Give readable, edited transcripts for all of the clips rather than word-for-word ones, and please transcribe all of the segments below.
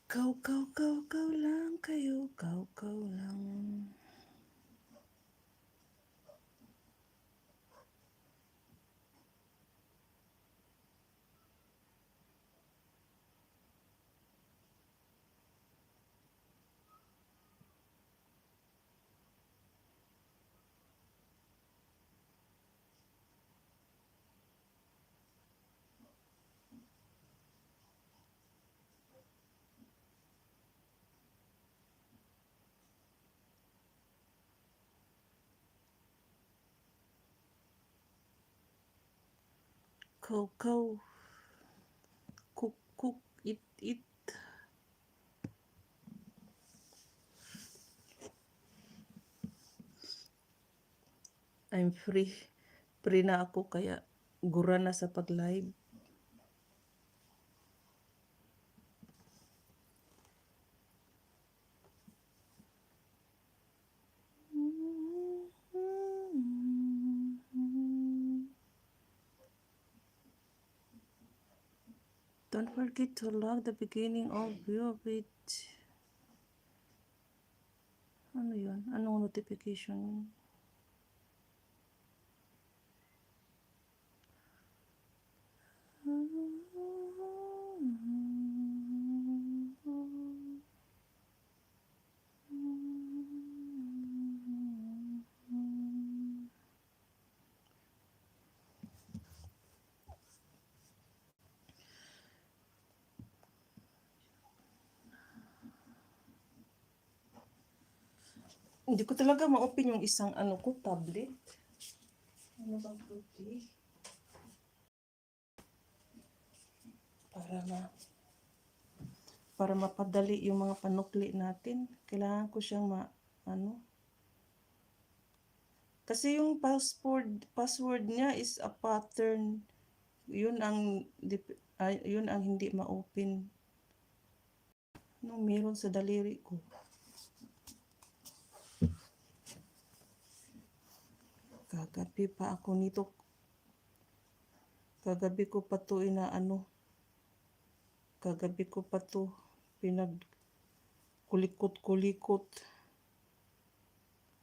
Kau lang kayo, kau lang. Kau, cook, eat. I'm free. Free na ako kaya gura na sa pag-live. Don't forget to log the beginning of your page. Ano yun? Anong notification yun? Hindi ko talaga ma-open yung isang tablet. Ano ba puti? Para mapadali yung mga panukli natin. Kailangan ko siyang kasi yung password niya is a pattern. Yun ang hindi ma-open. Anong meron sa daliri ko? Kagabi pa ako nito. Kagabi ko pa to Kagabi ko pa to kulikot.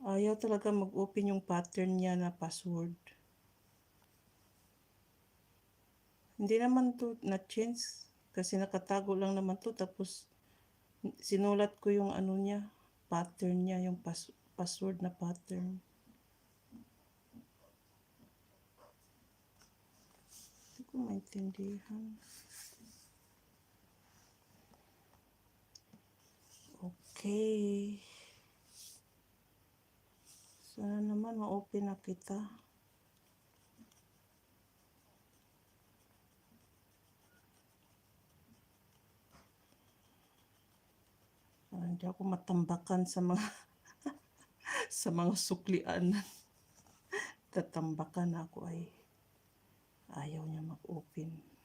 Ayaw talaga mag-open yung pattern niya na password. Hindi naman to na-change kasi nakatago lang naman to, tapos sinulat ko yung pattern niya, yung password na pattern. Hindi ko maintindihan. Okay. Sana naman ma-open na kita. Hindi ako matambakan sa mga sa mga suklian. Tatambakan ako ay ayaw niya mag-open.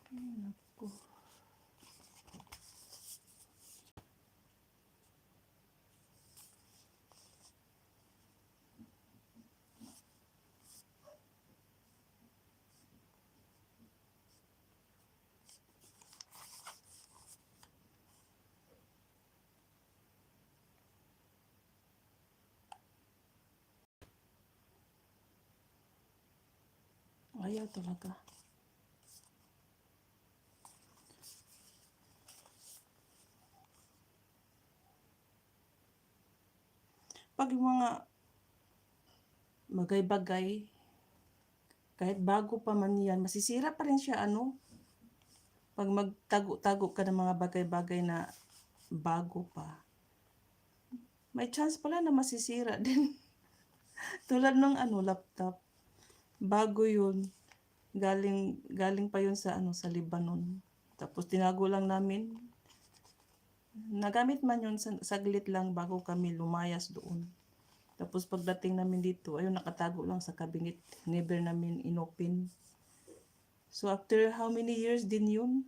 Naku. Ayaw talaga. Pag yung mga bagay-bagay, kahit bago pa man yan, masisira pa rin siya pag magtago-tago ka ng mga bagay-bagay na bago pa. May chance pala na masisira din. Tulad ng laptop. Bago yun. Galing pa yun sa Lebanon. Tapos tinago lang namin. Nagamit man yun saglit lang bago kami lumayas doon. Tapos pagdating namin dito, ayun, nakatago lang sa cabinet. Never namin inopen. So after how many years din yun?